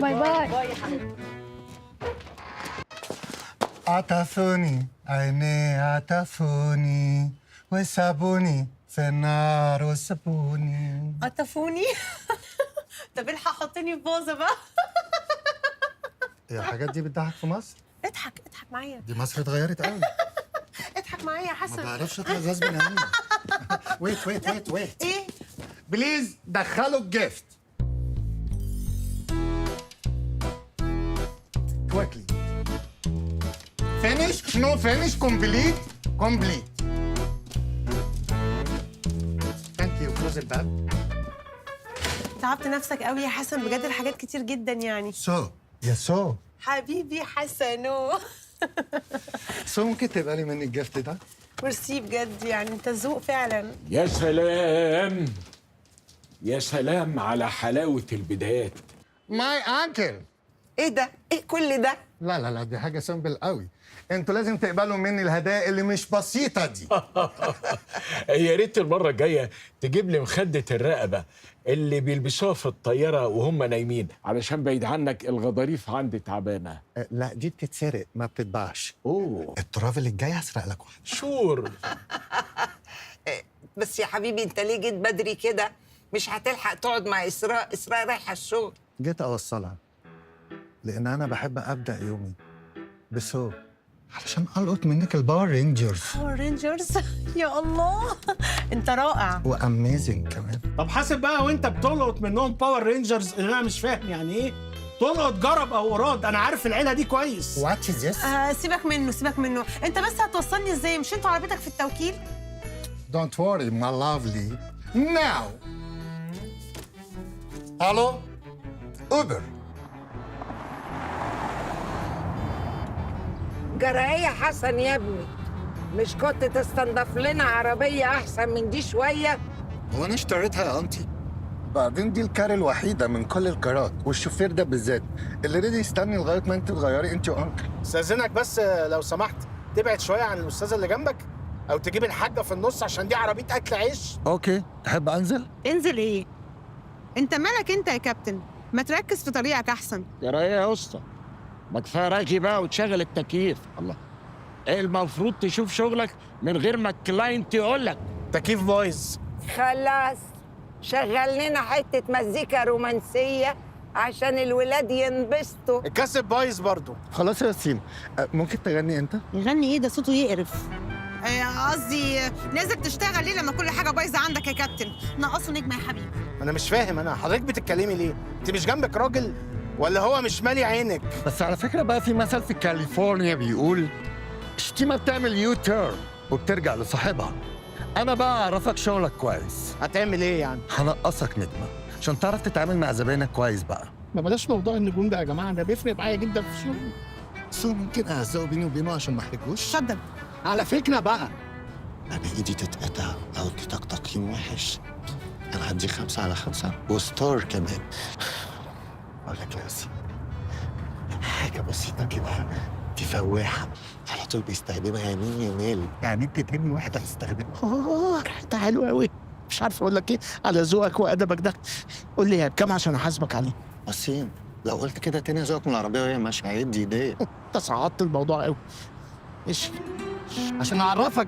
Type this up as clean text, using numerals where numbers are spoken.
باي باي. باي يا حبيبي. عطفوني عيني عطفوني وسابوني في النار وسابوني. قطفوني. طب الحق حطني في باظه بقى. هي الحاجات دي بتضحك في مصر؟ اضحك معايا. دي مصر اتغيرت قوي. اضحك معايا يا ما حسن. بعرفش اطلع غصب عني. ويت ايه؟ بليز دخلوا الجيفت. كويكلي. فينيش نو فينيش كومبليت. ثانك يو. كلوز الباب. تعبت نفسك قوي يا حسن بجد، الحاجات كتير جدا يعني. سو حبيبي حسنو. ممكن تبقى لي مني الجيفت ده؟ ميرسي بجد، يعني انت ذوق فعلا. يا سلام يا سلام على حلاوة البدايات. ماي انكل. ايه ده؟ ايه كل ده؟ لا دي حاجة سمبل قوي. انتوا لازم تقبلوا مني الهدايا اللي مش بسيطة دي. يا ريت المرة الجاية تجيب لي مخدة الرقبة اللي بيلبسوها في الطيارة وهم نايمين، علشان بعيد عنك الغضاريف عندي تعبانة. لا دي بتتسرق ما بتتباعش. اوه الترافل الجاي هسرق لك واحدة. شور. بس يا حبيبي انت ليه جيت بدري كده؟ مش هتلحق تقعد مع اسراء رايحه الشغل. جيت اوصلها لان انا بحب ابدا يومي بسو علشان القط منك الباور رينجرز. باور رينجرز. يا الله انت رائع. واميزنج كمان. طب حاسب بقى وانت بتلقط منهم باور رينجرز، انا مش فاهم يعني ايه تلقط جرب او قراد. انا عارف العيله دي كويس. واتش از ذس؟ سيبك منه. انت بس هتوصلني ازاي؟ مش انتوا عربيتك في التوكيل؟ دونت وري ماي لافلي. ناو الو اوبر. جرايه حسن يا ابني، مش كنت تستنضف لنا عربيه احسن من دي شويه؟ هو انا اشتريتها يا انتي؟ بعدين دي الكار الوحيده من كل الكارات، والشوفير ده بالذات اللي ريدي يستني لغايه ما انت تغيري انت وانكل. استاذنك بس لو سمحت تبعد شويه عن الاستاذه اللي جنبك، او تجيب الحاجه في النص عشان دي عربيه اكل عيش. اوكي تحب انزل؟ انزل ايه؟ انت مالك انت يا كابتن؟ ما تركز في طريقك احسن. يا رايه يا اسطى، ما كفايه راجي بقى وتشغل التكييف. الله، ايه المفروض تشوف شغلك من غير ما الكلاينت يقول لك تكييف بايظ. خلاص شغل لنا حته مزيكا رومانسيه عشان الولاد ينبسطوا. الكاسيت بايظ برضو. خلاص يا ياسين، ممكن تغني انت؟ يغني ايه ده؟ صوته يقرف. قصدي نازل تشتغل ليه لما كل حاجه بايظه عندك يا كابتن؟ نقصوا نجمه يا حبيبي. انا مش فاهم، انا حضرتك بتتكلمي ليه؟ انت مش جنبك راجل ولا هو مش مالي عينك؟ بس على فكره بقى في مثل في كاليفورنيا بيقول الشتيمه بتعمل يو تيرن وبترجع لصاحبها. انا بقى اعرفك شغلك كويس. هتعمل ايه يعني؟ هنقصك نجمه عشان تعرف تتعامل مع زباينك كويس بقى. ما بلاش موضوع النجوم ده يا جماعه، ده بيفرق معايا جدا في الشغل. سو ممكن اهزقه بيني وبينه عشان ما احرجوش؟ اتفضل. على فكره بقى، انا ايدي تتقطع او اديتك تقييم وحش، انا هدي 5 على 5 وستار كمان. اقول لك يا ياسين، حاجه بسيطه كده تفوحها على طول بيستخدمها يمين يمال، يعني انت تاني واحده هتستخدمها. ريحتها حلوه قوي، مش عارف اقول لك ايه على ذوقك وادبك ده. قول لي بكام عشان احاسبك عليه؟ ياسين لو قلت كده تاني ذوقك من العربيه وهي ماشيه هيدي ايديا. انت صعدت الموضوع قوي. ماشي، عشان اعرفك